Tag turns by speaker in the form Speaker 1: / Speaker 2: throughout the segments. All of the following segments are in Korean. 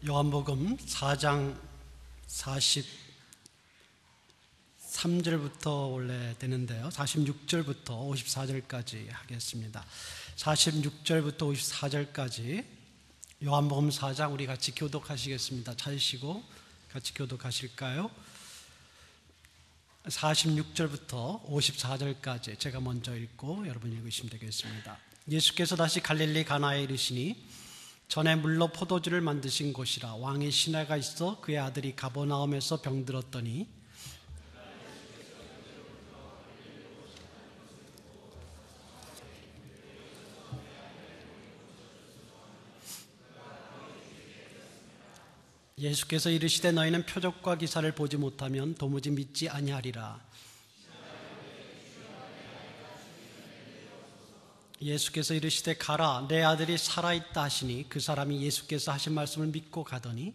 Speaker 1: 요한복음 4장 43절부터 원래 되는데요. 46절부터 54절까지 하겠습니다. 46절부터 54절까지 요한복음 4장 우리 같이 교독하시겠습니다. 찾으시고 같이 교독하실까요? 46절부터 54절까지 제가 먼저 읽고 여러분 읽으시면 되겠습니다. 예수께서 다시 갈릴리 가나에 이르시니 전에 물로 포도주를 만드신 곳이라. 왕의 시내가 있어 그의 아들이 가버나움에서 병들었더니 예수께서 이르시되 너희는 표적과 기사를 보지 못하면 도무지 믿지 아니하리라. 예수께서 이르시되 가라, 내 아들이 살아있다 하시니 그 사람이 예수께서 하신 말씀을 믿고 가더니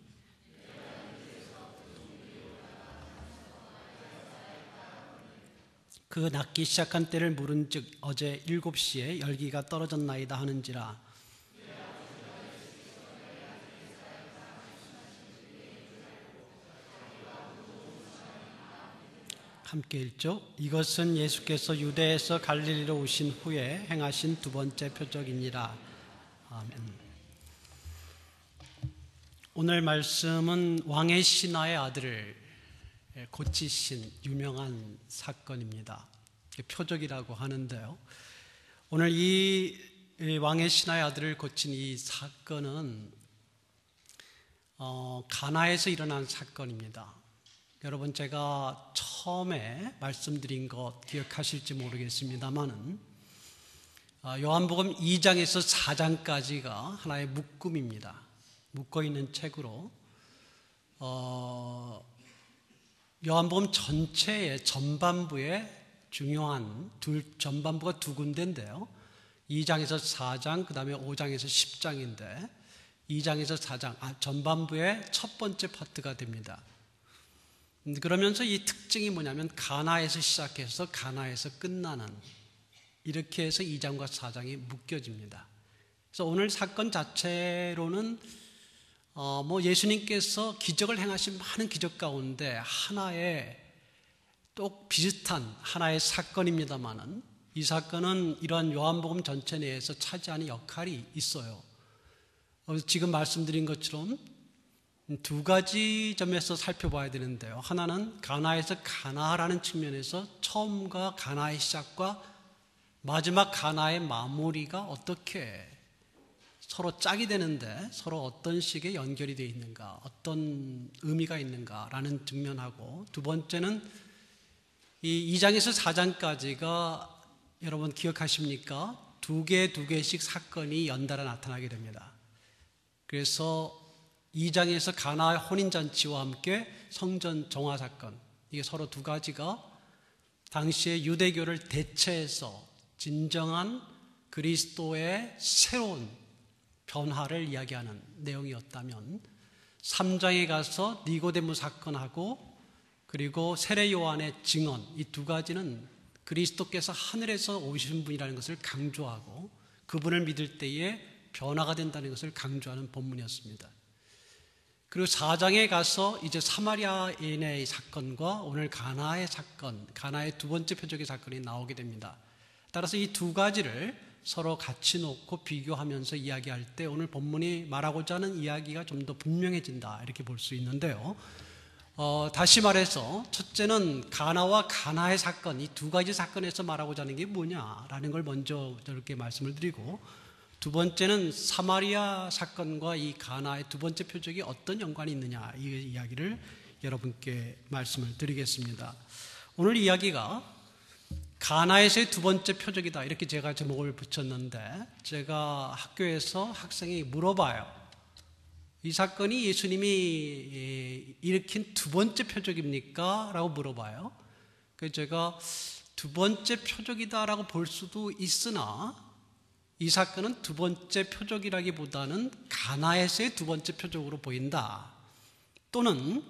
Speaker 1: 그 낫기 시작한 때를 물은즉 어제 7시에 열기가 떨어졌나이다 하는지라. 함께 읽죠. 이것은 예수께서 유대에서 갈릴리로 오신 후에 행하신 두 번째 표적이니라. 아멘. 오늘 말씀은 왕의 신하의 아들을 고치신 유명한 사건입니다. 표적이라고 하는데요. 오늘 이 왕의 신하의 아들을 고친 이 사건은 가나에서 일어난 사건입니다. 여러분, 제가 처음에 말씀드린 것 기억하실지 모르겠습니다만은 요한복음 2장에서 4장까지가 하나의 묶음입니다. 묶어있는 책으로 요한복음 전체의 전반부에 중요한 전반부가 두 군데인데요. 2장에서 4장, 그 다음에 5장에서 10장인데 2장에서 4장, 전반부의 첫 번째 파트가 됩니다. 그러면서 이 특징이 뭐냐면 가나에서 시작해서 가나에서 끝나는, 이렇게 해서 2장과 4장이 묶여집니다. 그래서 오늘 사건 자체로는 예수님께서 기적을 행하신 많은 기적 가운데 하나의 또 비슷한 하나의 사건입니다만은 이 사건은 이러한 요한복음 전체 내에서 차지하는 역할이 있어요. 지금 말씀드린 것처럼 두 가지 점에서 살펴봐야 되는데요. 하나는 가나에서 가나라는 측면에서 처음과 가나의 시작과 마지막 가나의 마무리가 어떻게 서로 짝이 되는데 서로 어떤 식의 연결이 되어 있는가, 어떤 의미가 있는가라는 측면하고, 두 번째는 이 2장에서 4장까지가 여러분 기억하십니까? 두 개씩 사건이 연달아 나타나게 됩니다. 그래서 2장에서 가나의 혼인잔치와 함께 성전 정화 사건, 이게 서로 두 가지가 당시의 유대교를 대체해서 진정한 그리스도의 새로운 변화를 이야기하는 내용이었다면, 3장에 가서 니고데모 사건하고 그리고 세례 요한의 증언, 이 두 가지는 그리스도께서 하늘에서 오신 분이라는 것을 강조하고 그분을 믿을 때에 변화가 된다는 것을 강조하는 본문이었습니다. 그리고 4장에 가서 이제 사마리아인의 사건과 오늘 가나의 사건, 가나의 두 번째 표적의 사건이 나오게 됩니다. 따라서 이 두 가지를 서로 같이 놓고 비교하면서 이야기할 때 오늘 본문이 말하고자 하는 이야기가 좀 더 분명해진다, 이렇게 볼 수 있는데요. 다시 말해서 첫째는 가나와 가나의 사건, 이 두 가지 사건에서 말하고자 하는 게 뭐냐라는 걸 먼저 이렇게 말씀을 드리고, 두 번째는 사마리아 사건과 이 가나의 두 번째 표적이 어떤 연관이 있느냐, 이 이야기를 여러분께 말씀을 드리겠습니다. 오늘 이야기가 가나에서의 두 번째 표적이다, 이렇게 제가 제목을 붙였는데, 제가 학교에서 학생이 물어봐요. 이 사건이 예수님이 일으킨 두 번째 표적입니까? 라고 물어봐요. 그래서 제가 두 번째 표적이다라고 볼 수도 있으나 이 사건은 두 번째 표적이라기보다는 가나에서의 두 번째 표적으로 보인다. 또는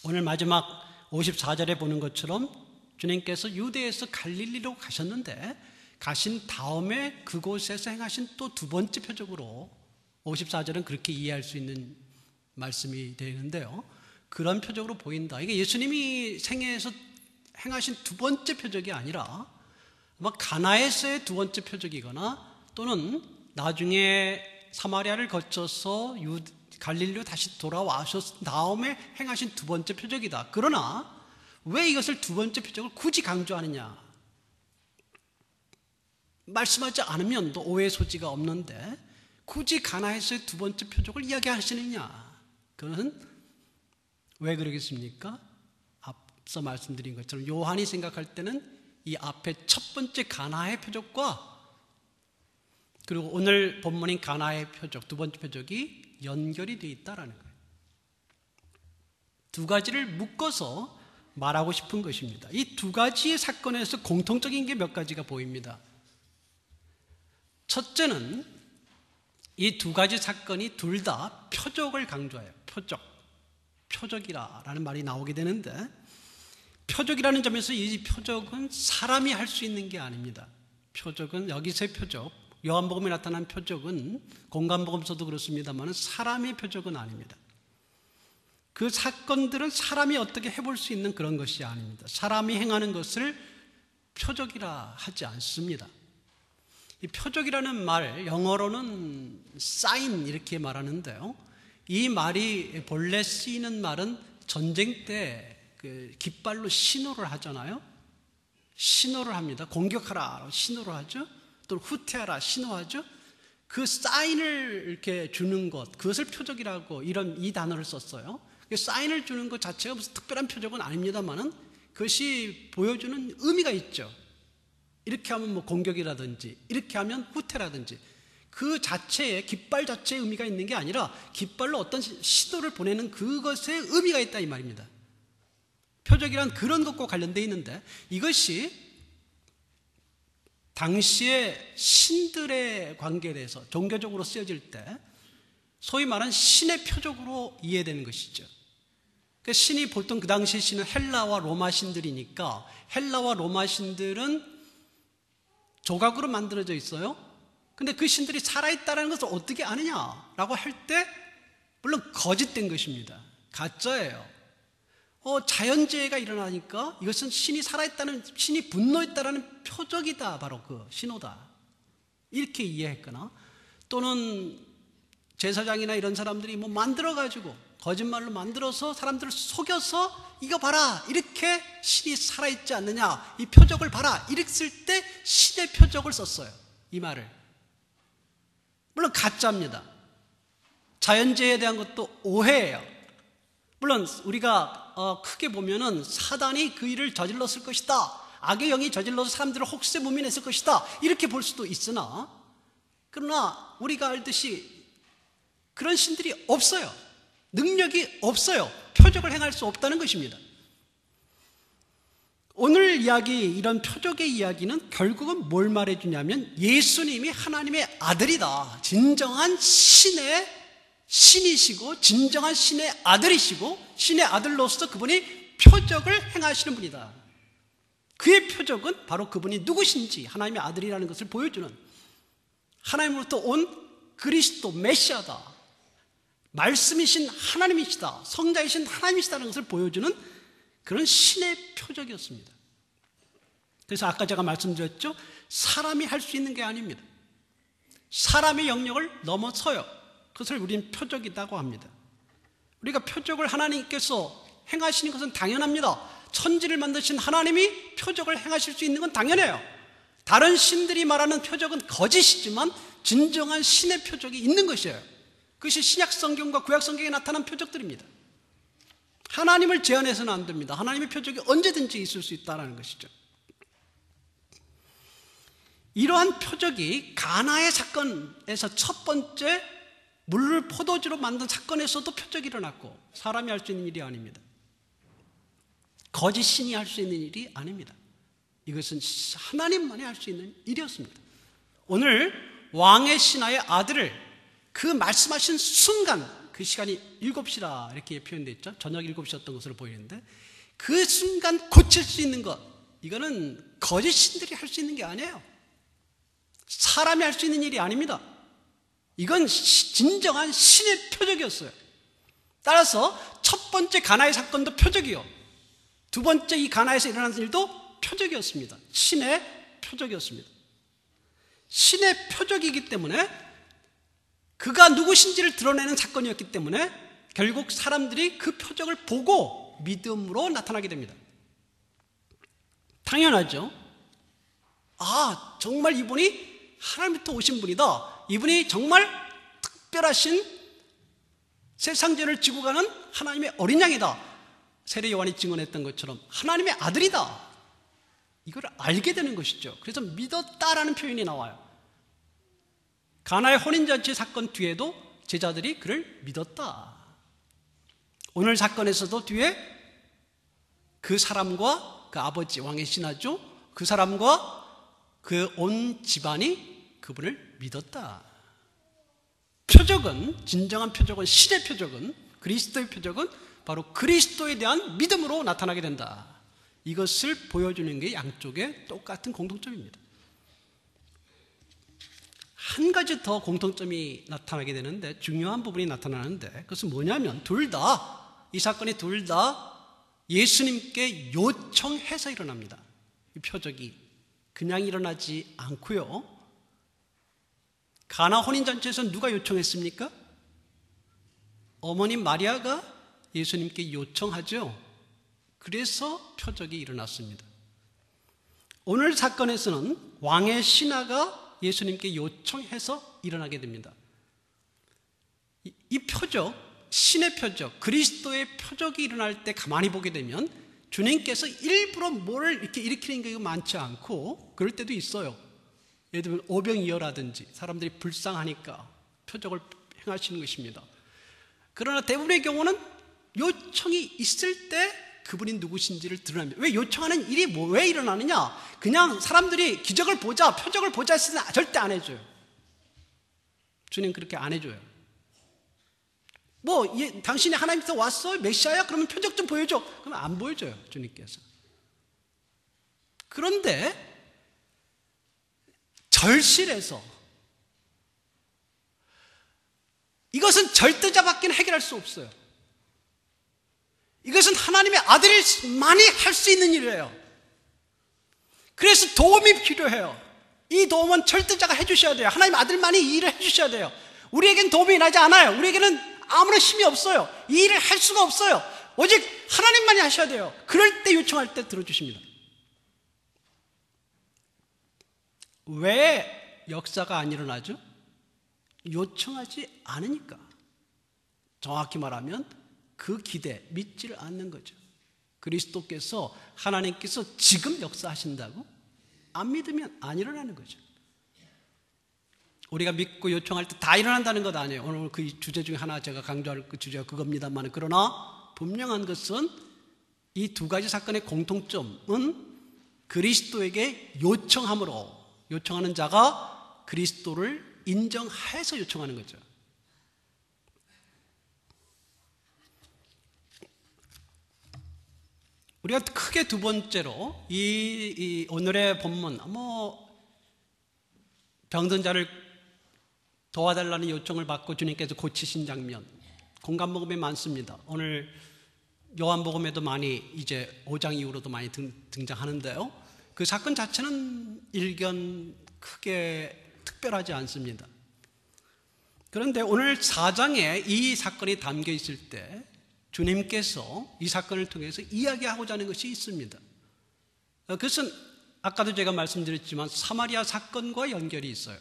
Speaker 1: 오늘 마지막 54절에 보는 것처럼 주님께서 유대에서 갈릴리로 가셨는데 가신 다음에 그곳에서 행하신 또 두 번째 표적으로 54절은 그렇게 이해할 수 있는 말씀이 되는데요. 그런 표적으로 보인다. 이게 예수님이 생애에서 행하신 두 번째 표적이 아니라 아마 가나에서의 두 번째 표적이거나 또는 나중에 사마리아를 거쳐서 갈릴리로 다시 돌아와셨 다음에 행하신 두 번째 표적이다. 그러나 왜 이것을 두 번째 표적을 굳이 강조하느냐? 말씀하지 않으면 또 오해의 소지가 없는데 굳이 가나에서의 두 번째 표적을 이야기하시느냐? 그것은 왜 그러겠습니까? 앞서 말씀드린 것처럼 요한이 생각할 때는 이 앞에 첫 번째 가나의 표적과 그리고 오늘 본문인 가나의 표적, 두 번째 표적이 연결이 되어 있다는 거예요. 두 가지를 묶어서 말하고 싶은 것입니다. 이 두 가지의 사건에서 공통적인 게 몇 가지가 보입니다. 첫째는 이 두 가지 사건이 둘 다 표적을 강조해요. 표적이라는 말이 나오게 되는데 표적이라는 점에서 이 표적은 사람이 할 수 있는 게 아닙니다. 표적은 여기서의 표적, 요한복음에 나타난 표적은 공간복음서도 그렇습니다만 사람의 표적은 아닙니다. 그 사건들은 사람이 어떻게 해볼 수 있는 그런 것이 아닙니다. 사람이 행하는 것을 표적이라 하지 않습니다. 이 표적이라는 말, 영어로는 sign 이렇게 말하는데요. 이 말이 본래 쓰이는 말은 전쟁 때 그 깃발로 신호를 하잖아요. 신호를 합니다. 공격하라 신호를 하죠. 또 후퇴하라 신호하죠. 그 사인을 이렇게 주는 것, 그것을 표적이라고 이 단어를 썼어요. 사인을 주는 것 자체가 무슨 특별한 표적은 아닙니다만은 그것이 보여주는 의미가 있죠. 이렇게 하면 뭐 공격이라든지 이렇게 하면 후퇴라든지 그 자체에 깃발 자체의 의미가 있는 게 아니라 깃발로 어떤 시도를 보내는 그것에 의미가 있다 이 말입니다. 표적이란 그런 것과 관련되어 있는데 이것이 당시에 신들의 관계에 대해서 종교적으로 쓰여질 때 소위 말하는 신의 표적으로 이해되는 것이죠. 그러니까 신이 보통 그 당시의 신은 헬라와 로마 신들이니까 헬라와 로마 신들은 조각으로 만들어져 있어요. 근데 그 신들이 살아있다는 것을 어떻게 아느냐라고 할 때 물론 거짓된 것입니다. 가짜예요. 자연재해가 일어나니까 이것은 신이 살아있다는, 신이 분노했다는 표적이다. 바로 그 신호다. 이렇게 이해했거나 또는 제사장이나 이런 사람들이 뭐 만들어가지고 거짓말로 만들어서 사람들을 속여서 이거 봐라. 이렇게 신이 살아있지 않느냐. 이 표적을 봐라. 이랬을 때 신의 표적을 썼어요. 이 말을. 물론 가짜입니다. 자연재해에 대한 것도 오해예요. 물론 우리가 크게 보면은 사단이 그 일을 저질렀을 것이다. 악의 영이 저질러서 사람들을 혹세무민했을 것이다. 이렇게 볼 수도 있으나 그러나 우리가 알듯이 그런 신들이 없어요. 능력이 없어요. 표적을 행할 수 없다는 것입니다. 오늘 이야기, 이런 표적의 이야기는 결국은 뭘 말해주냐면 예수님이 하나님의 아들이다. 진정한 신이시고 진정한 신의 아들이시고 신의 아들로서 그분이 표적을 행하시는 분이다. 그의 표적은 바로 그분이 누구신지 하나님의 아들이라는 것을 보여주는 하나님으로부터 온 그리스도 메시아다. 말씀이신 하나님이시다. 성자이신 하나님이시다는 것을 보여주는 그런 신의 표적이었습니다. 그래서 아까 제가 말씀드렸죠. 사람이 할 수 있는 게 아닙니다. 사람의 영역을 넘어서요. 그것을 우리는 표적이라고 합니다. 우리가 표적을 하나님께서 행하시는 것은 당연합니다. 천지를 만드신 하나님이 표적을 행하실 수 있는 건 당연해요. 다른 신들이 말하는 표적은 거짓이지만 진정한 신의 표적이 있는 것이에요. 그것이 신약 성경과 구약 성경에 나타난 표적들입니다. 하나님을 제한해서는 안 됩니다. 하나님의 표적이 언제든지 있을 수 있다는 것이죠. 이러한 표적이 가나의 사건에서 첫 번째 물을 포도주로 만든 사건에서도 표적이 일어났고 사람이 할 수 있는 일이 아닙니다. 거짓 신이 할 수 있는 일이 아닙니다. 이것은 하나님만이 할 수 있는 일이었습니다. 오늘 왕의 신하의 아들을 그 말씀하신 순간 그 시간이 7시라 이렇게 표현되어 있죠. 저녁 7시였던 것으로 보이는데 그 순간 고칠 수 있는 것 이거는 거짓 신들이 할 수 있는 게 아니에요. 사람이 할 수 있는 일이 아닙니다. 이건 진정한 신의 표적이었어요. 따라서 첫 번째 가나의 사건도 표적이요, 두 번째 이 가나에서 일어난 일도 표적이었습니다. 신의 표적이었습니다. 신의 표적이기 때문에, 그가 누구신지를 드러내는 사건이었기 때문에 결국 사람들이 그 표적을 보고 믿음으로 나타나게 됩니다. 당연하죠. 아, 정말 이분이 하나님부터 오신 분이다, 이분이 정말 특별하신 세상죄를 지고 가는 하나님의 어린 양이다, 세례 요한이 증언했던 것처럼 하나님의 아들이다, 이걸 알게 되는 것이죠. 그래서 믿었다라는 표현이 나와요. 가나의 혼인잔치 사건 뒤에도 제자들이 그를 믿었다. 오늘 사건에서도 뒤에 그 사람과 그 아버지, 왕의 신하죠, 그 사람과 그 온 집안이 그분을 믿었다. 표적은, 진정한 표적은, 신의 표적은, 그리스도의 표적은 바로 그리스도에 대한 믿음으로 나타나게 된다. 이것을 보여주는 게 양쪽의 똑같은 공통점입니다. 한 가지 더 공통점이 나타나게 되는데, 중요한 부분이 나타나는데, 그것은 뭐냐면 둘 다, 이 사건이 둘 다 예수님께 요청해서 일어납니다. 이 표적이 그냥 일어나지 않고요. 가나 혼인잔치에서 누가 요청했습니까? 어머님 마리아가 예수님께 요청하죠. 그래서 표적이 일어났습니다. 오늘 사건에서는 왕의 신하가 예수님께 요청해서 일어나게 됩니다. 이 표적, 신의 표적, 그리스도의 표적이 일어날 때 가만히 보게 되면 주님께서 일부러 뭐를 이렇게 일으키는 게 많지 않고, 그럴 때도 있어요. 예를 들면 오병이어라든지 사람들이 불쌍하니까 표적을 행하시는 것입니다. 그러나 대부분의 경우는 요청이 있을 때 그분이 누구신지를 드러납니다. 왜 요청하는 일이 왜 일어나느냐? 그냥 사람들이 기적을 보자, 표적을 보자 했을 때 절대 안 해줘요. 주님 그렇게 안 해줘요. 당신이 하나님께서 왔어? 메시아야? 그러면 표적 좀 보여줘. 그러면 안 보여줘요, 주님께서. 그런데 절실해서, 이것은 절대자밖에는 해결할 수 없어요. 이것은 하나님의 아들만이 할 수 있는 일이에요. 그래서 도움이 필요해요. 이 도움은 절대자가 해주셔야 돼요. 하나님의 아들만이 이 일을 해주셔야 돼요. 우리에겐 도움이 나지 않아요. 우리에게는 아무런 힘이 없어요. 이 일을 할 수가 없어요. 오직 하나님만이 하셔야 돼요. 그럴 때, 요청할 때 들어주십니다. 왜 역사가 안 일어나죠? 요청하지 않으니까. 정확히 말하면 그 기대, 믿지를 않는 거죠. 그리스도께서, 하나님께서 지금 역사하신다고 안 믿으면 안 일어나는 거죠. 우리가 믿고 요청할 때 다 일어난다는 것 아니에요. 오늘 그 주제 중에 하나 제가 강조할 그 주제가 그겁니다만, 그러나 분명한 것은 이 두 가지 사건의 공통점은 그리스도에게 요청함으로, 요청하는 자가 그리스도를 인정해서 요청하는 거죠. 우리가 크게 두 번째로 이 오늘의 본문, 병든 자를 도와달라는 요청을 받고 주님께서 고치신 장면, 공감복음에 많습니다. 오늘 요한복음에도 많이, 이제 5장 이후로도 많이 등장하는데요. 그 사건 자체는 일견 크게 특별하지 않습니다. 그런데 오늘 4장에 이 사건이 담겨 있을 때 주님께서 이 사건을 통해서 이야기하고자 하는 것이 있습니다. 그것은 아까도 제가 말씀드렸지만 사마리아 사건과 연결이 있어요.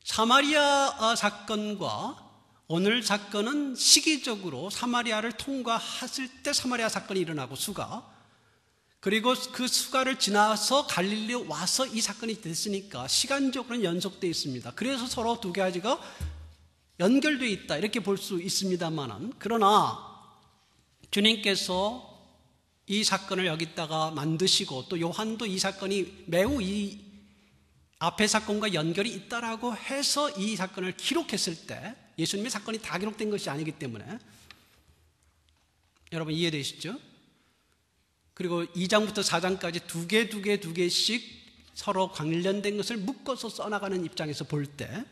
Speaker 1: 사마리아 사건과 오늘 사건은 시기적으로 사마리아를 통과했을 때 사마리아 사건이 일어나고, 수가, 그리고 그 수가를 지나서 갈릴리로 와서 이 사건이 됐으니까 시간적으로는 연속되어 있습니다. 그래서 서로 두 가지가 연결되어 있다, 이렇게 볼 수 있습니다만은, 그러나 주님께서 이 사건을 여기다가 만드시고, 또 요한도 이 사건이 매우 이 앞의 사건과 연결이 있다라고 해서 이 사건을 기록했을 때, 예수님의 사건이 다 기록된 것이 아니기 때문에, 여러분 이해되시죠? 그리고 2장부터 4장까지 두 개씩 서로 관련된 것을 묶어서 써나가는 입장에서 볼 때,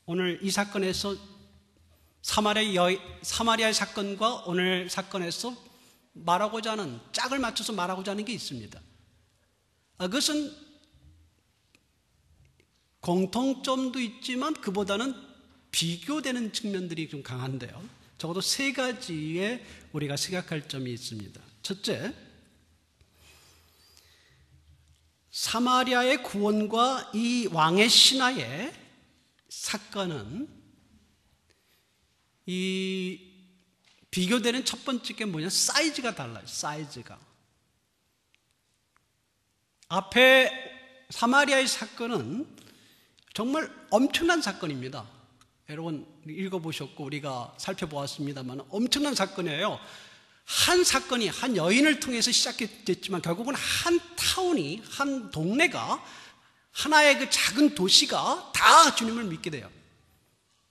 Speaker 1: 오늘 이 사건에서 사마리아의 사건과 오늘 사건에서 말하고자 하는, 짝을 맞춰서 말하고자 하는 게 있습니다. 그것은 공통점도 있지만 그보다는 비교되는 측면들이 좀 강한데요. 적어도 세 가지에 우리가 생각할 점이 있습니다. 첫째, 사마리아의 구원과 이 왕의 신하의 사건은 이 비교되는 첫 번째 게 뭐냐? 사이즈가 달라요. 사이즈가. 앞에 사마리아의 사건은 정말 엄청난 사건입니다. 여러분 읽어보셨고 우리가 살펴보았습니다만 엄청난 사건이에요. 한 사건이 한 여인을 통해서 시작됐지만 결국은 한 타운이, 한 동네가, 하나의 그 작은 도시가 다 주님을 믿게 돼요.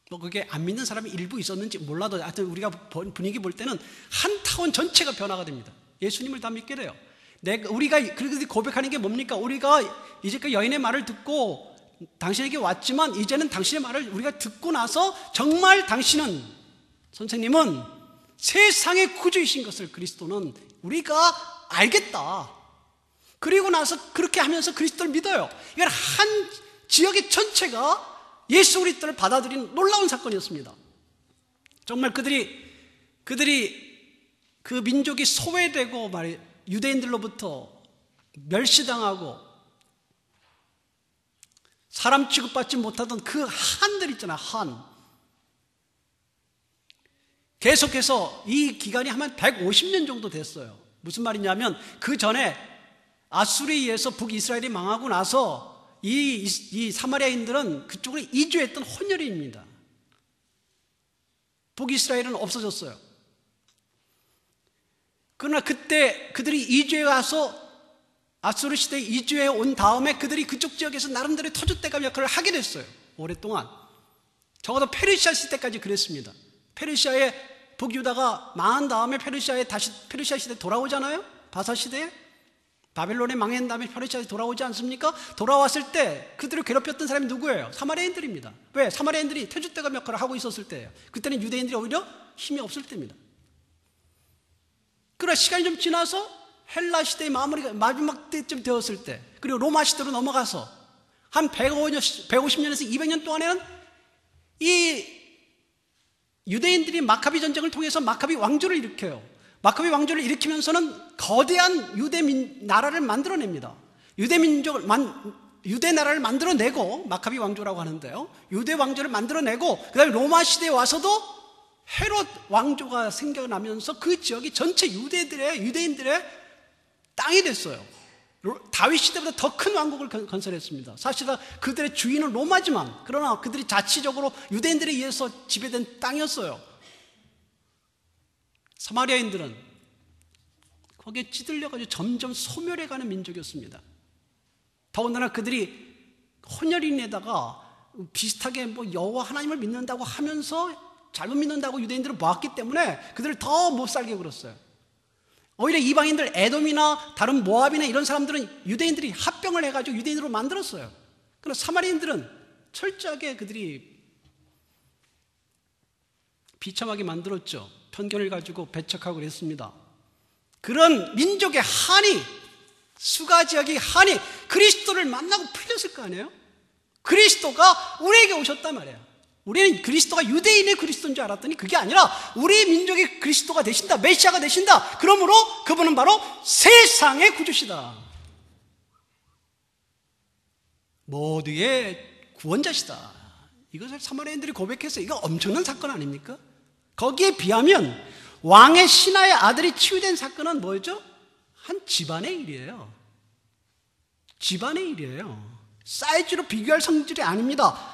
Speaker 1: 뭐 그게 안 믿는 사람이 일부 있었는지 몰라도 하여튼 우리가 분위기 볼 때는 한 타운 전체가 변화가 됩니다. 예수님을 다 믿게 돼요. 우리가 그렇게 고백하는 게 뭡니까? 우리가 이제까지 여인의 말을 듣고 당신에게 왔지만 이제는 당신의 말을 우리가 듣고 나서 정말 당신은, 선생님은 세상의 구주이신 것을, 그리스도는 우리가 알겠다. 그리고 나서 그렇게 하면서 그리스도를 믿어요. 이건 한 지역의 전체가 예수 그리스도를 받아들인 놀라운 사건이었습니다. 정말 그들이 그 민족이 소외되고 유대인들로부터 멸시당하고 사람 취급받지 못하던 그 한들 있잖아, 한. 계속해서 이 기간이 한 150년 정도 됐어요. 무슨 말이냐면 그 전에 아수르에 의해서 북이스라엘이 망하고 나서 이 사마리아인들은 그쪽으로 이주했던 혼혈입니다. 북이스라엘은 없어졌어요. 그러나 그때 그들이 이주해 와서 아수르 시대에 이주해 온 다음에 그들이 그쪽 지역에서 나름대로 터줏대감 역할을 하게 됐어요. 오랫동안. 적어도 페르시아 시대까지 그랬습니다. 페르시아의 북유다가 망한 다음에 다시 페르시아 시대에 돌아오잖아요. 바사 시대에. 바벨론에 망한 다음에 페르시아에 돌아오지 않습니까? 돌아왔을 때 그들을 괴롭혔던 사람이 누구예요? 사마리아인들입니다. 왜? 사마리아인들이 터줏대감 역할을 하고 있었을 때예요. 그때는 유대인들이 오히려 힘이 없을 때입니다. 그러나 시간이 좀 지나서 헬라 시대의 마지막 때쯤 되었을 때, 그리고 로마 시대로 넘어가서 한 150년에서 200년 동안에는 이 유대인들이 마카비 전쟁을 통해서 마카비 왕조를 일으켜요. 마카비 왕조를 일으키면서는 거대한 유대 나라를 만들어냅니다. 유대 나라를 만들어내고, 마카비 왕조라고 하는데요. 유대 왕조를 만들어내고, 그 다음에 로마 시대에 와서도 헤롯 왕조가 생겨나면서 그 지역이 전체 유대인들의 땅이 됐어요. 다윗 시대보다 더 큰 왕국을 건설했습니다. 사실 그들의 주인은 로마지만, 그러나 그들이 자치적으로 유대인들에 의해서 지배된 땅이었어요. 사마리아인들은 거기에 찌들려가지고 점점 소멸해가는 민족이었습니다. 더군다나 그들이 혼혈인에다가 비슷하게 뭐 여호와 하나님을 믿는다고 하면서 잘못 믿는다고 유대인들을 모았기 때문에 그들을 더 못 살게 굴었어요. 오히려 이방인들, 에돔이나 다른 모압이나 이런 사람들은 유대인들이 합병을 해가지고 유대인으로 만들었어요. 그러나 사마리아인들은 철저하게 그들이 비참하게 만들었죠. 편견을 가지고 배척하고 그랬습니다. 그런 민족의 한이, 수가 지역의 한이 그리스도를 만나고 풀렸을 거 아니에요? 그리스도가 우리에게 오셨단 말이에요. 우리는 그리스도가 유대인의 그리스도인 줄 알았더니 그게 아니라 우리 민족의 그리스도가 되신다, 메시아가 되신다. 그러므로 그분은 바로 세상의 구주시다, 모두의 구원자시다. 이것을 사마리아인들이 고백했어요. 이거 엄청난 사건 아닙니까? 거기에 비하면 왕의 신하의 아들이 치유된 사건은 뭐죠? 한 집안의 일이에요. 집안의 일이에요. 사이즈로 비교할 성질이 아닙니다.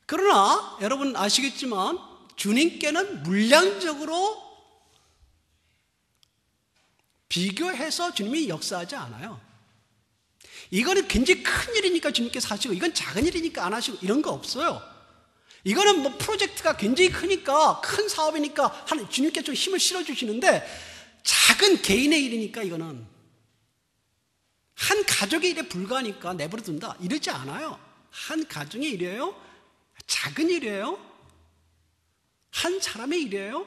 Speaker 1: 그러나 여러분 아시겠지만 주님께는 물량적으로 비교해서 주님이 역사하지 않아요. 이거는 굉장히 큰 일이니까 주님께서 하시고, 이건 작은 일이니까 안 하시고, 이런 거 없어요. 이거는 뭐 프로젝트가 굉장히 크니까, 큰 사업이니까 주님께 좀 힘을 실어주시는데, 작은 개인의 일이니까 이거는 한 가족의 일에 불과하니까 내버려 둔다 이러지 않아요. 한 가정의 일이에요. 작은 일이에요? 한 사람의 일이에요?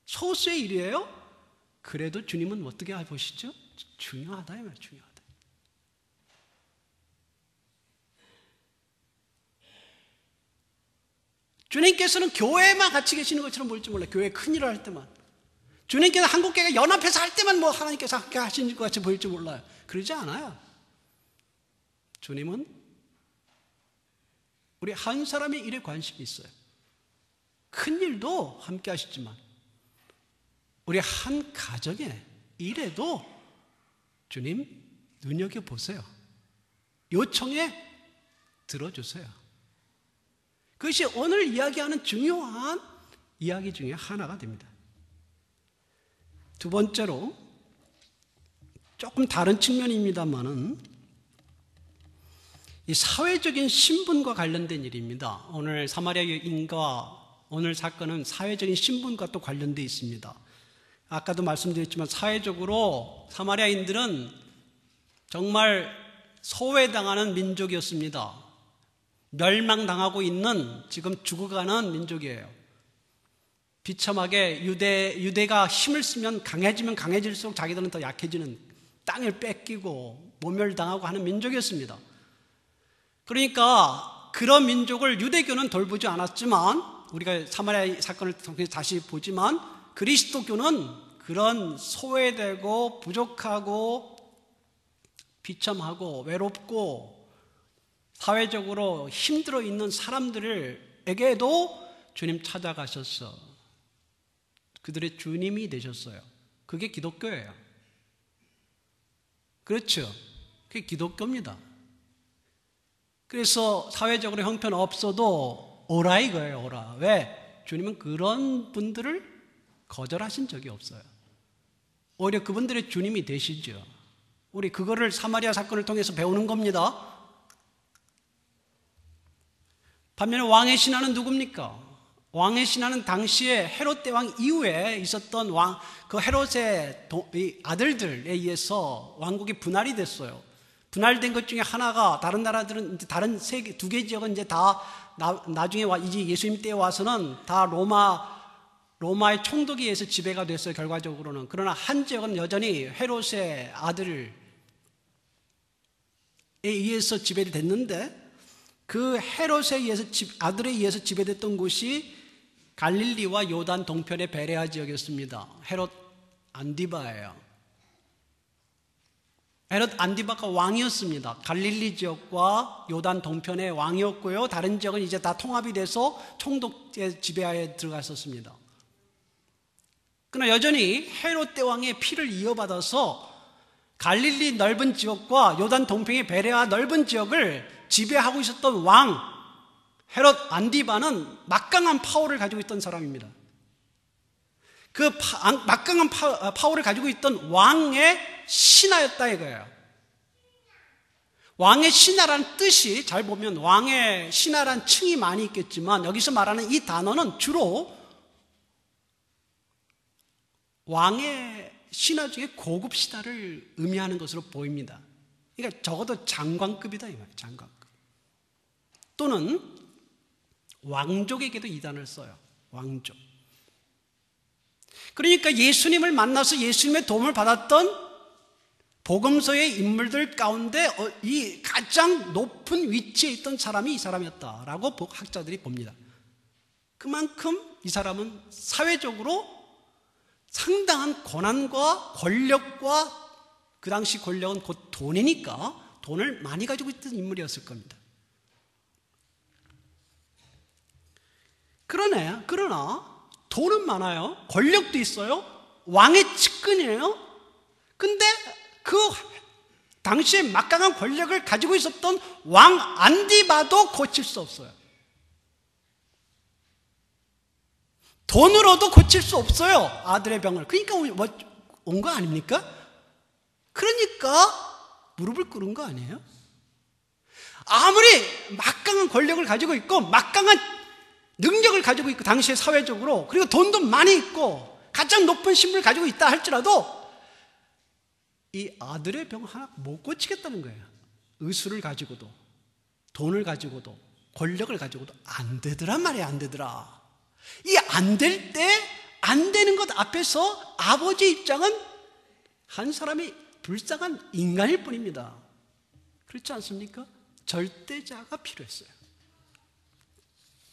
Speaker 1: 소수의 일이에요? 그래도 주님은 어떻게 보시죠? 중요하다 이 말이에요. 중요하다. 주님께서는 교회만 같이 계시는 것처럼 볼지 몰라요. 교회 큰일을 할 때만. 주님께서 한국교회가 연합해서 할 때만 뭐 하나님께서 함께 하시는 것 같이 보일지 몰라요. 그러지 않아요. 주님은 우리 한 사람의 일에 관심이 있어요. 큰 일도 함께 하시지만 우리 한 가정의 일에도 주님 눈여겨보세요. 요청에 들어주세요. 그것이 오늘 이야기하는 중요한 이야기 중에 하나가 됩니다. 두 번째로 조금 다른 측면입니다만은 이 사회적인 신분과 관련된 일입니다. 오늘 사마리아 여인과 오늘 사건은 사회적인 신분과 또 관련되어 있습니다. 아까도 말씀드렸지만 사회적으로 사마리아인들은 정말 소외당하는 민족이었습니다. 멸망당하고 있는 지금 죽어가는 민족이에요. 비참하게 유대가 힘을 쓰면 강해지면 강해질수록 자기들은 더 약해지는, 땅을 뺏기고 모멸당하고 하는 민족이었습니다. 그러니까 그런 민족을 유대교는 돌보지 않았지만, 우리가 사마리아 사건을 통해 다시 보지만 그리스도교는 그런 소외되고 부족하고 비참하고 외롭고 사회적으로 힘들어 있는 사람들에게도 주님 찾아가셔서 그들의 주님이 되셨어요. 그게 기독교예요. 그렇죠. 그게 기독교입니다. 그래서 사회적으로 형편없어도 오라 이거예요. 오라. 왜? 주님은 그런 분들을 거절하신 적이 없어요. 오히려 그분들의 주님이 되시죠. 우리 그거를 사마리아 사건을 통해서 배우는 겁니다. 반면에 왕의 신하는 누굽니까? 왕의 신하는 당시에 헤롯 대왕 이후에 있었던 그 헤롯의 아들들에 의해서 왕국이 분할이 됐어요. 분할된 것 중에 하나가, 다른 나라들은 이제 다른 두 개 지역은 이제 다 나중에 이제 예수님 때에 와서는 다 로마의 총독에 의해서 지배가 됐어요. 결과적으로는. 그러나 한 지역은 여전히 헤롯의 아들에 의해서 지배가 됐는데, 그 헤롯에 의해서 아들에 의해서 지배됐던 곳이 갈릴리와 요단 동편의 베레아 지역이었습니다. 헤롯 안디바예요. 헤롯 안디바가 왕이었습니다. 갈릴리 지역과 요단 동편의 왕이었고요. 다른 지역은 이제 다 통합이 돼서 총독의 지배하에 들어갔었습니다. 그러나 여전히 헤롯 대왕의 피를 이어받아서 갈릴리 넓은 지역과 요단 동편의 베레아 넓은 지역을 지배하고 있었던 왕 헤롯 안디바는 막강한 파워를 가지고 있던 사람입니다. 그 막강한 파워를 가지고 있던 왕의 신하였다 이거예요. 왕의 신하라는 뜻이, 잘 보면 왕의 신하라는 층이 많이 있겠지만 여기서 말하는 이 단어는 주로 왕의 신하 중에 고급 신하를 의미하는 것으로 보입니다. 그러니까 적어도 장관급이다 이 말이에요. 장관급. 또는 왕족에게도 이 단어를 써요. 왕족. 그러니까 예수님을 만나서 예수님의 도움을 받았던 복음서의 인물들 가운데 이 가장 높은 위치에 있던 사람이 이 사람이었다라고 학자들이 봅니다. 그만큼 이 사람은 사회적으로 상당한 권한과 권력과, 그 당시 권력은 곧 돈이니까 돈을 많이 가지고 있던 인물이었을 겁니다. 그러나 돈은 많아요. 권력도 있어요. 왕의 측근이에요. 근데 그 당시에 막강한 권력을 가지고 있었던 왕 안디바도 고칠 수 없어요. 돈으로도 고칠 수 없어요. 아들의 병을. 그러니까 온 거 아닙니까? 그러니까 무릎을 꿇은 거 아니에요? 아무리 막강한 권력을 가지고 있고 막강한 능력을 가지고 있고 당시에 사회적으로, 그리고 돈도 많이 있고 가장 높은 신분을 가지고 있다 할지라도 이 아들의 병 하나 못 고치겠다는 거예요. 의술을 가지고도, 돈을 가지고도, 권력을 가지고도 안 되더란 말이야. 안 되더라. 이 안 될 때 안 되는 것 앞에서 아버지 입장은 한 사람이 불쌍한 인간일 뿐입니다. 그렇지 않습니까? 절대자가 필요했어요.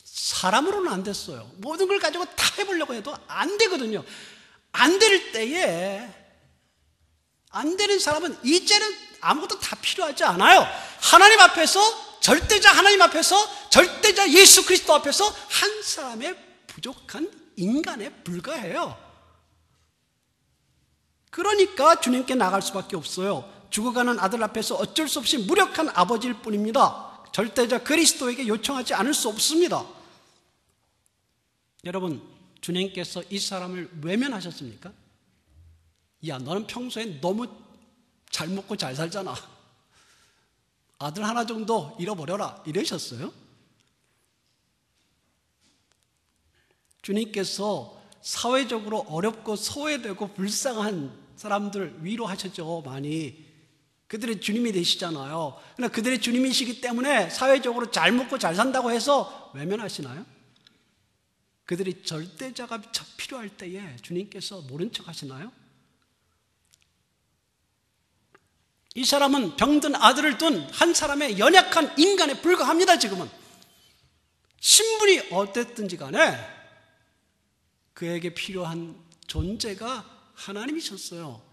Speaker 1: 사람으로는 안 됐어요. 모든 걸 가지고 다 해보려고 해도 안 되거든요. 안 될 때에 안 되는 사람은 이제는 아무것도 다 필요하지 않아요. 하나님 앞에서, 절대자 하나님 앞에서, 절대자 예수 그리스도 앞에서 한 사람의 부족한 인간에 불과해요. 그러니까 주님께 나갈 수밖에 없어요. 죽어가는 아들 앞에서 어쩔 수 없이 무력한 아버지일 뿐입니다. 절대자 그리스도에게 요청하지 않을 수 없습니다. 여러분, 주님께서 이 사람을 외면하셨습니까? 야, 너는 평소에 너무 잘 먹고 잘 살잖아. 아들 하나 정도 잃어버려라. 이러셨어요? 주님께서 사회적으로 어렵고 소외되고 불쌍한 사람들 위로하셨죠, 많이. 그들의 주님이 되시잖아요. 그러나 그들의 주님이시기 때문에 사회적으로 잘 먹고 잘 산다고 해서 외면하시나요? 그들이 절대자가 필요할 때에 주님께서 모른 척 하시나요? 이 사람은 병든 아들을 둔 한 사람의 연약한 인간에 불과합니다. 지금은 신분이 어땠든지 간에 그에게 필요한 존재가 하나님이셨어요.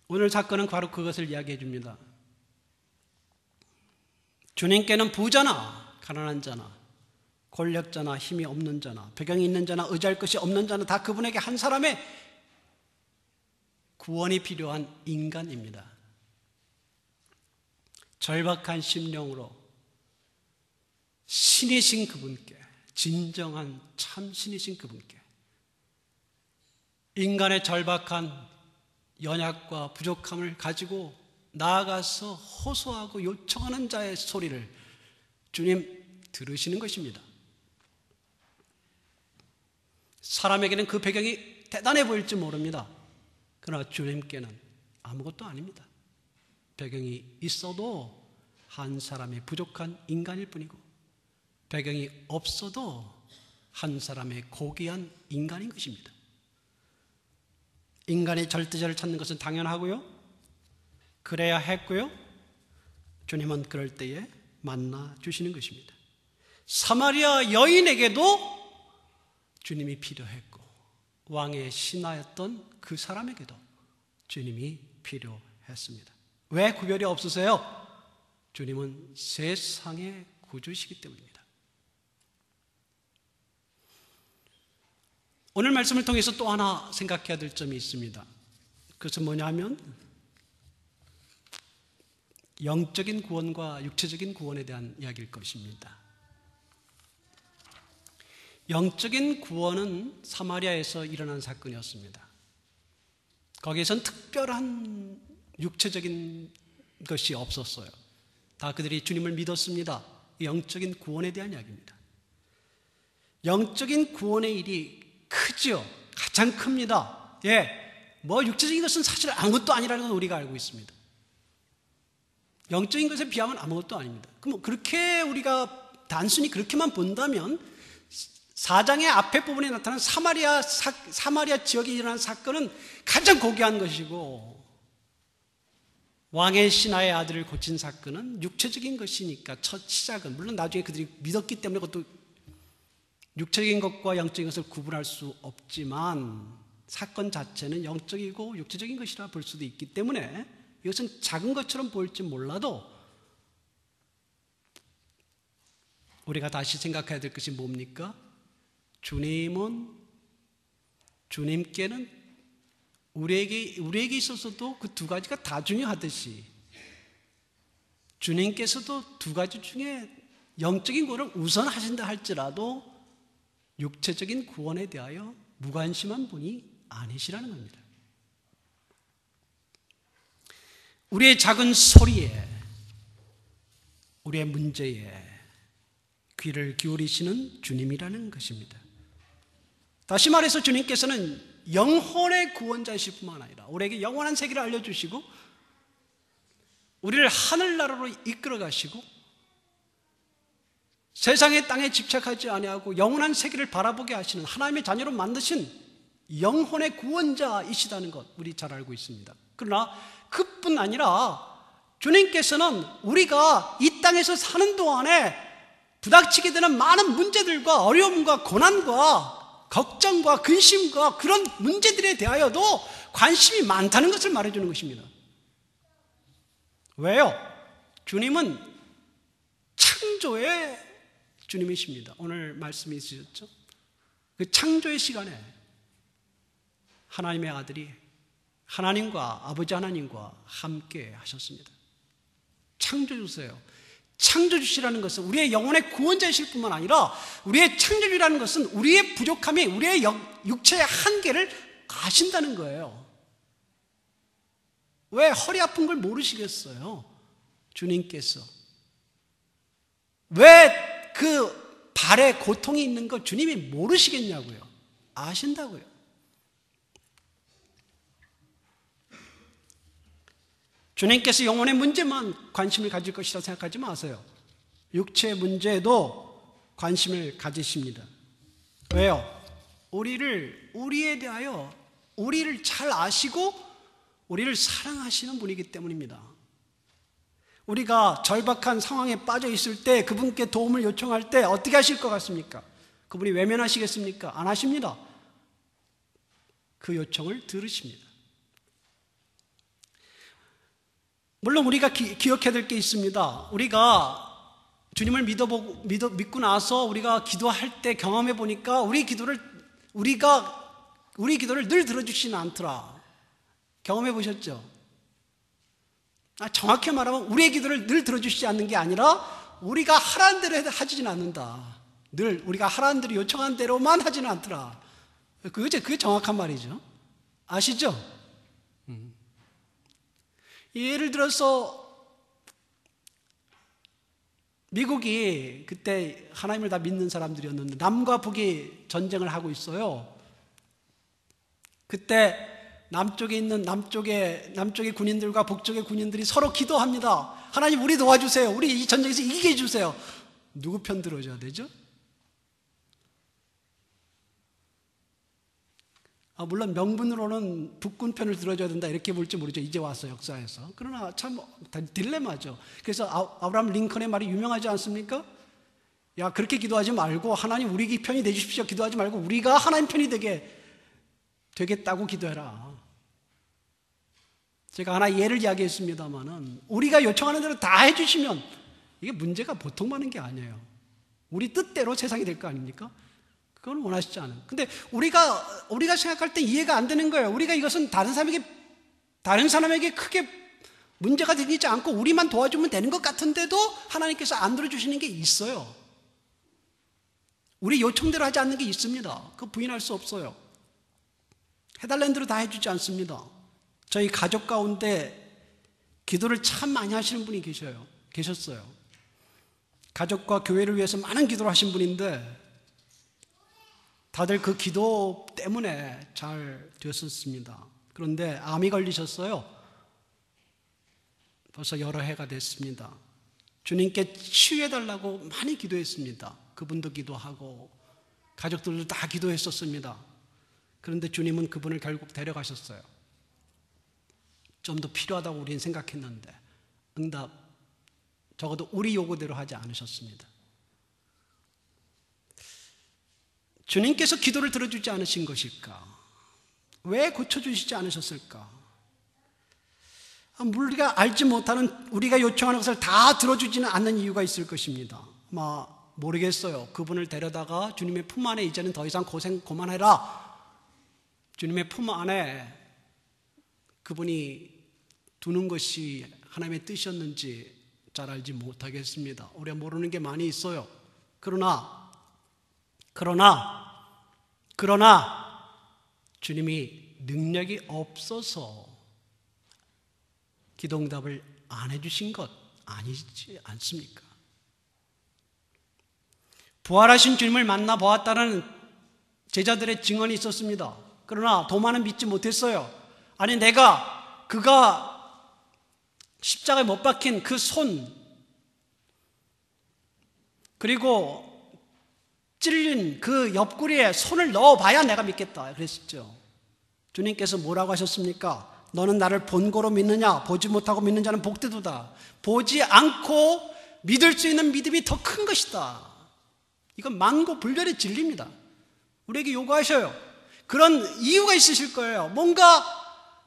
Speaker 1: 오늘 사건은 바로 그것을 이야기해 줍니다. 주님께는 부자나 가난한 자나 권력자나 힘이 없는 자나 배경이 있는 자나 의지할 것이 없는 자나 다 그분에게 한 사람의 구원이 필요한 인간입니다. 절박한 심령으로 신이신 그분께, 진정한 참 신이신 그분께 인간의 절박한 연약과 부족함을 가지고 나아가서 호소하고 요청하는 자의 소리를 주님 들으시는 것입니다. 사람에게는 그 배경이 대단해 보일지 모릅니다. 그러나 주님께는 아무것도 아닙니다. 배경이 있어도 한 사람의 부족한 인간일 뿐이고 배경이 없어도 한 사람의 고귀한 인간인 것입니다. 인간의 절대자를 찾는 것은 당연하고요. 그래야 했고요. 주님은 그럴 때에 만나 주시는 것입니다. 사마리아 여인에게도 주님이 필요했고 왕의 신하였던 그 사람에게도 주님이 필요했습니다. 왜 구별이 없으세요? 주님은 세상의 구주시기 때문입니다. 오늘 말씀을 통해서 또 하나 생각해야 될 점이 있습니다. 그것은 뭐냐면 영적인 구원과 육체적인 구원에 대한 이야기일 것입니다. 영적인 구원은 사마리아에서 일어난 사건이었습니다. 거기에선 특별한 육체적인 것이 없었어요. 다 그들이 주님을 믿었습니다. 영적인 구원에 대한 이야기입니다. 영적인 구원의 일이 크죠. 가장 큽니다. 뭐 육체적인 것은 사실 아무것도 아니라는 건 우리가 알고 있습니다. 영적인 것에 비하면 아무것도 아닙니다. 그럼 그렇게 우리가 단순히 그렇게만 본다면 4장의 앞에 부분에 나타난 사마리아 지역에 일어난 사건은 가장 고귀한 것이고 왕의 신하의 아들을 고친 사건은 육체적인 것이니까 첫 시작은 물론 나중에 그들이 믿었기 때문에 그것도 육체적인 것과 영적인 것을 구분할 수 없지만 사건 자체는 영적이고 육체적인 것이라 볼 수도 있기 때문에 이것은 작은 것처럼 보일지 몰라도 우리가 다시 생각해야 될 것이 뭡니까? 주님께는 우리에게 있어서도 그 두 가지가 다 중요하듯이 주님께서도 두 가지 중에 영적인 구원을 우선하신다 할지라도 육체적인 구원에 대하여 무관심한 분이 아니시라는 겁니다. 우리의 작은 소리에, 우리의 문제에 귀를 기울이시는 주님이라는 것입니다. 다시 말해서 주님께서는 영혼의 구원자이실 뿐만 아니라 우리에게 영원한 세계를 알려주시고 우리를 하늘나라로 이끌어 가시고 세상의 땅에 집착하지 아니하고 영원한 세계를 바라보게 하시는 하나님의 자녀로 만드신 영혼의 구원자이시다는 것 우리 잘 알고 있습니다. 그러나 그뿐 아니라 주님께서는 우리가 이 땅에서 사는 동안에 부닥치게 되는 많은 문제들과 어려움과 고난과 걱정과 근심과 그런 문제들에 대하여도 관심이 많다는 것을 말해주는 것입니다. 왜요? 주님은 창조의 주님이십니다. 오늘 말씀이 있으셨죠? 그 창조의 시간에 하나님의 아들이 하나님과 아버지 하나님과 함께 하셨습니다. 창조주세요. 창조주시라는 것은 우리의 영혼의 구원자이실 뿐만 아니라 우리의 창조주라는 것은 우리의 부족함이 우리의 육체의 한계를 아신다는 거예요. 왜 허리 아픈 걸 모르시겠어요? 주님께서. 왜 그 발에 고통이 있는 거 주님이 모르시겠냐고요. 아신다고요. 주님께서 영혼의 문제만 관심을 가질 것이라 생각하지 마세요. 육체의 문제에도 관심을 가지십니다. 왜요? 우리에 대하여 우리를 잘 아시고 우리를 사랑하시는 분이기 때문입니다. 우리가 절박한 상황에 빠져 있을 때 그분께 도움을 요청할 때 어떻게 하실 것 같습니까? 그분이 외면하시겠습니까? 안 하십니다. 그 요청을 들으십니다. 물론 우리가 기억해야 될 게 있습니다. 우리가 주님을 믿고 나서 우리가 기도할 때 경험해 보니까 우리 기도를 늘 들어주시는 않더라. 경험해 보셨죠? 정확히 말하면 우리의 기도를 늘 들어주시지 않는 게 아니라 우리가 하라는 대로 하지는 않는다. 늘 우리가 하라는 대로 요청한 대로만 하지는 않더라. 그게 정확한 말이죠. 아시죠? 예를 들어서 미국이 그때 하나님을 다 믿는 사람들이었는데 남과 북이 전쟁을 하고 있어요. 그때 남쪽의 군인들과 북쪽의 군인들이 서로 기도합니다. 하나님 우리 도와주세요. 우리 이 전쟁에서 이기게 해주세요. 누구 편 들어줘야 되죠? 물론 명분으로는 북군 편을 들어줘야 된다 이렇게 볼지 모르죠. 이제 와서 역사에서. 그러나 참 딜레마죠. 그래서 아브라함 링컨의 말이 유명하지 않습니까? 야, 그렇게 기도하지 말고 하나님 우리 편이 되주십시오. 기도하지 말고 우리가 하나님 편이 되겠다고 기도해라. 제가 하나 예를 이야기했습니다만은 우리가 요청하는 대로 다 해주시면 이게 문제가 보통 많은 게 아니에요. 우리 뜻대로 세상이 될 거 아닙니까? 그건 원하시지 않아요. 근데 우리가 생각할 때 이해가 안 되는 거예요. 우리가 이것은 다른 사람에게 크게 문제가 되지 않고 우리만 도와주면 되는 것 같은데도 하나님께서 안 들어주시는 게 있어요. 우리 요청대로 하지 않는 게 있습니다. 그거 부인할 수 없어요. 해달라는 대로 다 해주지 않습니다. 저희 가족 가운데 기도를 참 많이 하시는 분이 계셨어요. 가족과 교회를 위해서 많은 기도를 하신 분인데 다들 그 기도 때문에 잘 되었었습니다. 그런데 암이 걸리셨어요. 벌써 여러 해가 됐습니다. 주님께 치유해달라고 많이 기도했습니다. 그분도 기도하고 가족들도 다 기도했었습니다. 그런데 주님은 그분을 결국 데려가셨어요. 좀 더 필요하다고 우리는 생각했는데 응답 적어도 우리 요구대로 하지 않으셨습니다. 주님께서 기도를 들어주지 않으신 것일까? 왜 고쳐주시지 않으셨을까? 우리가 알지 못하는 우리가 요청하는 것을 다 들어주지는 않는 이유가 있을 것입니다. 모르겠어요. 그분을 데려다가 주님의 품 안에 이제는 더 이상 고생 그만해라. 주님의 품 안에 그분이 두는 것이 하나님의 뜻이었는지 잘 알지 못하겠습니다. 우리가 모르는 게 많이 있어요. 그러나 주님이 능력이 없어서 기도응답을 안 해주신 것 아니지 않습니까? 부활하신 주님을 만나보았다는 제자들의 증언이 있었습니다. 그러나 도마는 믿지 못했어요. 아니 그가 십자가에 못 박힌 그 손, 그리고 찔린 그 옆구리에 손을 넣어봐야 내가 믿겠다 그랬었죠. 주님께서 뭐라고 하셨습니까? 너는 나를 본고로 믿느냐? 보지 못하고 믿는 자는 복되도다. 보지 않고 믿을 수 있는 믿음이 더 큰 것이다. 이건 만고불변의 진리입니다. 우리에게 요구하셔요. 그런 이유가 있으실 거예요. 뭔가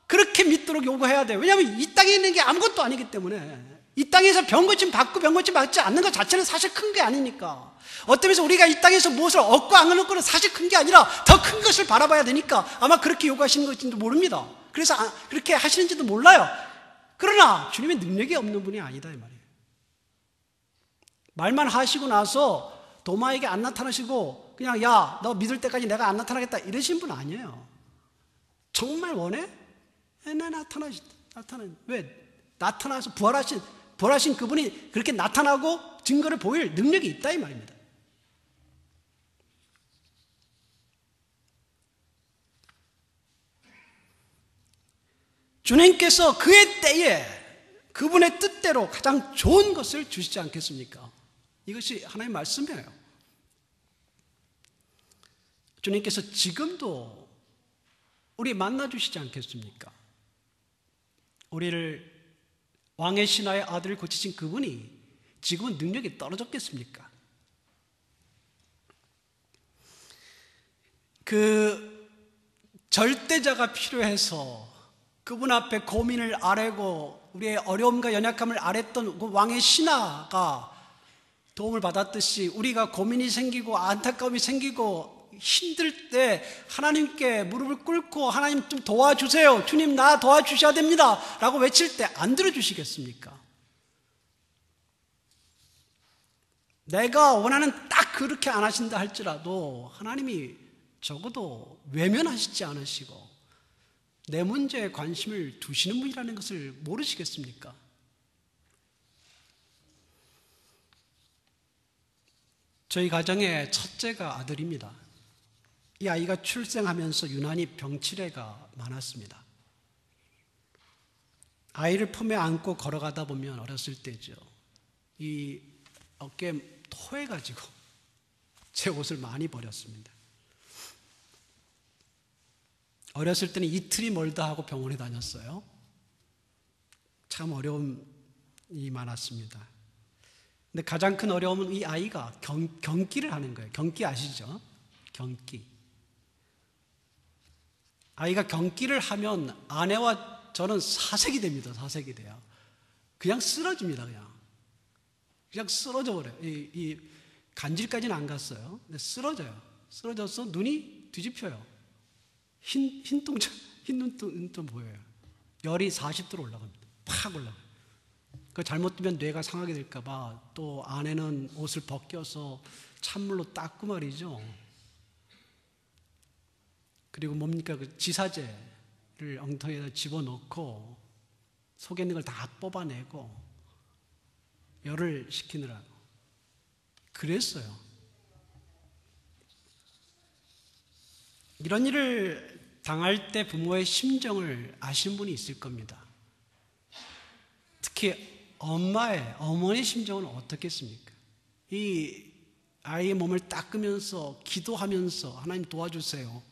Speaker 1: 그렇게 믿도록 요구해야 돼요. 왜냐하면 이 땅에 있는 게 아무것도 아니기 때문에. 이 땅에서 병고침 받고 병고침 받지 않는 것 자체는 사실 큰 게 아니니까. 어떤 면에서 우리가 이 땅에서 무엇을 얻고 안 얻는 거는 사실 큰 게 아니라 더 큰 것을 바라봐야 되니까 아마 그렇게 요구하시는 것인지도 모릅니다. 그래서 그렇게 하시는지도 몰라요. 그러나 주님의 능력이 없는 분이 아니다 이 말이에요. 말만 하시고 나서 도마에게 안 나타나시고 그냥 야, 너 믿을 때까지 내가 안 나타나겠다 이러신 분 아니에요. 정말 원해? 네, 나타나는 왜? 나타나서 부활하신 그분이 그렇게 나타나고 증거를 보일 능력이 있다 이 말입니다. 주님께서 그의 때에 그분의 뜻대로 가장 좋은 것을 주시지 않겠습니까? 이것이 하나님의 말씀이에요. 주님께서 지금도 우리 만나주시지 않겠습니까? 우리를 왕의 신하의 아들을 고치신 그분이 지금은 능력이 떨어졌겠습니까? 그 절대자가 필요해서 그분 앞에 고민을 아뢰고 우리의 어려움과 연약함을 아뢰던 그 왕의 신하가 도움을 받았듯이 우리가 고민이 생기고 안타까움이 생기고 힘들 때 하나님께 무릎을 꿇고 하나님 좀 도와주세요. 주님 나 도와주셔야 됩니다. 라고 외칠 때 안 들어주시겠습니까? 내가 원하는 딱 그렇게 안 하신다 할지라도 하나님이 적어도 외면하시지 않으시고 내 문제에 관심을 두시는 분이라는 것을 모르시겠습니까? 저희 가정의 첫째가 아들입니다. 이 아이가 출생하면서 유난히 병치레가 많았습니다. 아이를 품에 안고 걸어가다 보면 어렸을 때죠. 이 어깨에 토해가지고 제 옷을 많이 버렸습니다. 어렸을 때는 이틀이 멀다 하고 병원에 다녔어요. 참 어려움이 많았습니다. 근데 가장 큰 어려움은 이 아이가 경기를 하는 거예요. 경기 아시죠? 경기. 아이가 경기를 하면 아내와 저는 사색이 됩니다. 사색이 돼요. 그냥 쓰러집니다. 그냥 쓰러져 버려요. 이 간질까지는 안 갔어요. 근데 쓰러져요. 쓰러져서 눈이 뒤집혀요. 흰 눈도 보여요. 열이 40도로 올라갑니다. 팍 올라가요. 그 잘못되면 뇌가 상하게 될까봐 또 아내는 옷을 벗겨서 찬물로 닦고 말이죠. 그리고 뭡니까? 그 지사제를 엉덩이에다 집어넣고 속에 있는 걸 다 뽑아내고 열을 식히느라고 그랬어요. 이런 일을 당할 때 부모의 심정을 아시는 분이 있을 겁니다. 특히 어머니 심정은 어떻겠습니까? 이 아이의 몸을 닦으면서 기도하면서 하나님 도와주세요.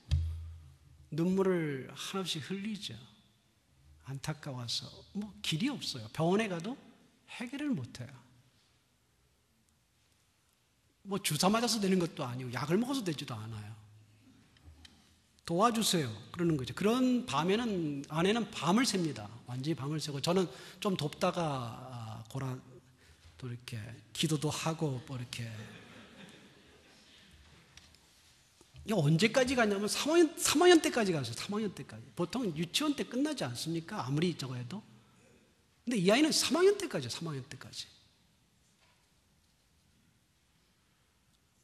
Speaker 1: 눈물을 한없이 흘리죠. 안타까워서 길이 없어요. 병원에 가도 해결을 못해요. 주사 맞아서 되는 것도 아니고 약을 먹어서 되지도 않아요. 도와주세요. 그러는 거죠. 그런 밤에는 아내는 밤을 셉니다. 완전히 밤을 새고 저는 좀 돕다가 또 이렇게 기도도 하고 이렇게. 이게 언제까지 가냐면 3학년 때까지 갔어요. 3학년 때까지. 보통 유치원 때 끝나지 않습니까? 아무리 저거 해도. 근데 이 아이는 3학년 때까지요. 3학년 때까지.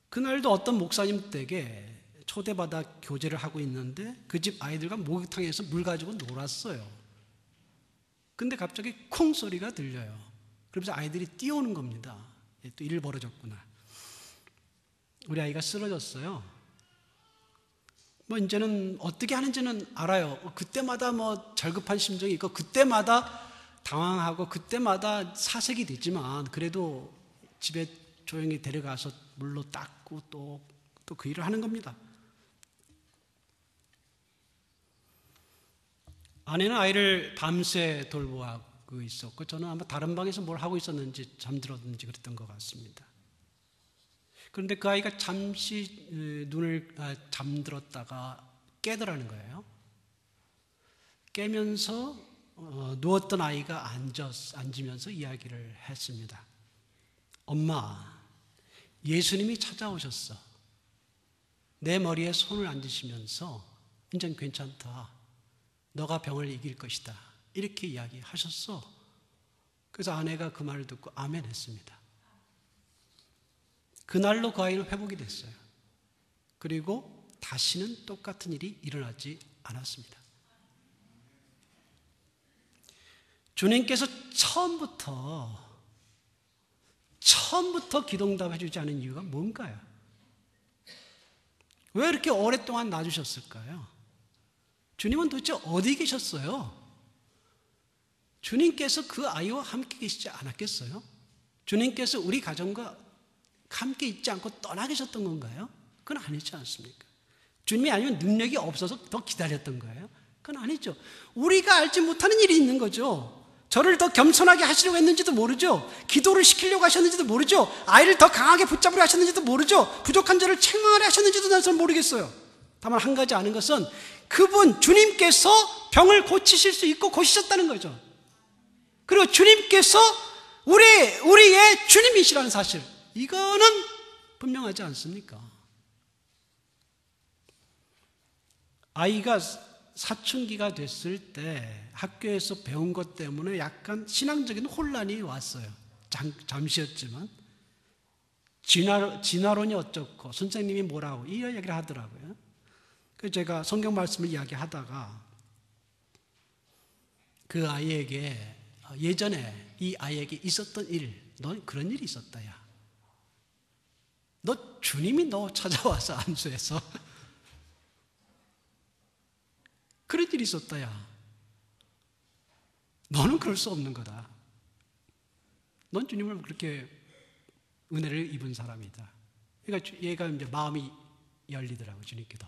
Speaker 1: 그날도 어떤 목사님 댁에 초대받아 교제를 하고 있는데 그 집 아이들과 목욕탕에서 물 가지고 놀았어요. 근데 갑자기 쿵 소리가 들려요. 그러면서 아이들이 뛰어오는 겁니다. 또 일 벌어졌구나. 우리 아이가 쓰러졌어요. 이제는 어떻게 하는지는 알아요. 그때마다 절급한 심정이 있고 그때마다 당황하고 그때마다 사색이 됐지만 그래도 집에 조용히 데려가서 물로 닦고 또 그 일을 하는 겁니다. 아내는 아이를 밤새 돌보고 있었고 저는 아마 다른 방에서 뭘 하고 있었는지 잠들었는지 그랬던 것 같습니다. 그런데 그 아이가 잠시 눈을 잠들었다가 깨더라는 거예요. 깨면서 누웠던 아이가 앉으면서 이야기를 했습니다. 엄마, 예수님이 찾아오셨어. 내 머리에 손을 얹으시면서 이젠 괜찮다. 너가 병을 이길 것이다. 이렇게 이야기하셨어. 그래서 아내가 그 말을 듣고 아멘 했습니다. 그날로 그 아이는 회복이 됐어요. 그리고 다시는 똑같은 일이 일어나지 않았습니다. 주님께서 처음부터 기도응답해 주지 않은 이유가 뭔가요? 왜 이렇게 오랫동안 놔주셨을까요? 주님은 도대체 어디 계셨어요? 주님께서 그 아이와 함께 계시지 않았겠어요? 주님께서 우리 가정과 함께 있지 않고 떠나 계셨던 건가요? 그건 아니지 않습니까? 주님이 아니면 능력이 없어서 더 기다렸던 거예요? 그건 아니죠. 우리가 알지 못하는 일이 있는 거죠. 저를 더 겸손하게 하시려고 했는지도 모르죠. 기도를 시키려고 하셨는지도 모르죠. 아이를 더 강하게 붙잡으려 하셨는지도 모르죠. 부족한 저를 책망하려 하셨는지도 난 모르겠어요. 다만 한 가지 아는 것은 그분 주님께서 병을 고치실 수 있고 고치셨다는 거죠. 그리고 주님께서 우리의 주님이시라는 사실, 이거는 분명하지 않습니까? 아이가 사춘기가 됐을 때 학교에서 배운 것 때문에 약간 신앙적인 혼란이 왔어요. 잠시였지만. 진화론이 어쩌고 선생님이 뭐라고 이런 이야기를 하더라고요. 그래서 제가 성경 말씀을 이야기하다가 그 아이에게 예전에 이 아이에게 있었던 일, 너 그런 일이 있었다 야. 너 주님이 너 찾아와서 안수해서 그런 일이 있었다 야. 너는 그럴 수 없는 거다. 넌 주님을 그렇게 은혜를 입은 사람이다. 그러니까 얘가 이제 마음이 열리더라고요. 주님께도.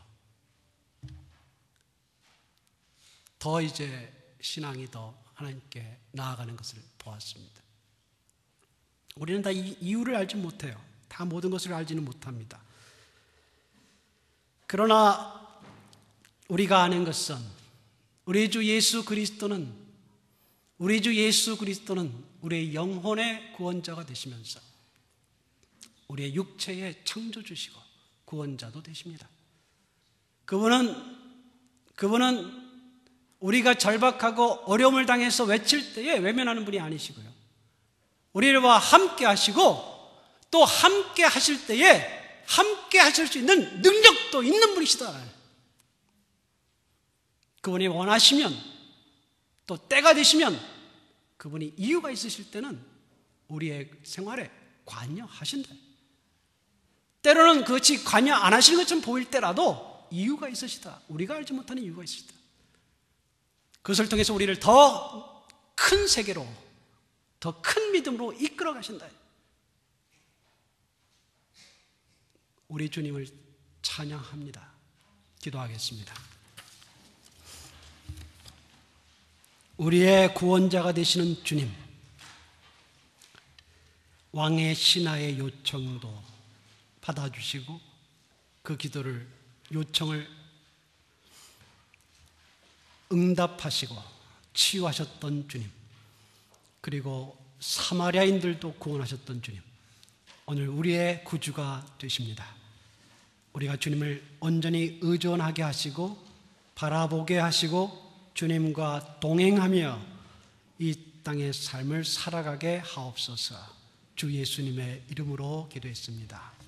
Speaker 1: 더 이제 신앙이 더 하나님께 나아가는 것을 보았습니다. 우리는 다 이유를 알지 못해요. 다 모든 것을 알지는 못합니다. 그러나 우리가 아는 것은 우리 주 예수 그리스도는 우리의 영혼의 구원자가 되시면서 우리의 육체의 창조주시고 구원자도 되십니다. 그분은 우리가 절박하고 어려움을 당해서 외칠 때에 외면하는 분이 아니시고요. 우리와 함께 하시고 또 함께 하실 때에 함께 하실 수 있는 능력도 있는 분이시다. 그분이 원하시면 또 때가 되시면 그분이 이유가 있으실 때는 우리의 생활에 관여하신다. 때로는 그것이 관여 안 하시는 것처럼 보일 때라도 이유가 있으시다. 우리가 알지 못하는 이유가 있으시다. 그것을 통해서 우리를 더 큰 세계로, 더 큰 믿음으로 이끌어 가신다. 우리 주님을 찬양합니다. 기도하겠습니다. 우리의 구원자가 되시는 주님, 왕의 신하의 요청도 받아주시고 그 기도를, 요청을 응답하시고 치유하셨던 주님, 그리고 사마리아인들도 구원하셨던 주님, 오늘 우리의 구주가 되십니다. 우리가 주님을 온전히 의존하게 하시고 바라보게 하시고 주님과 동행하며 이 땅의 삶을 살아가게 하옵소서. 주 예수님의 이름으로 기도했습니다.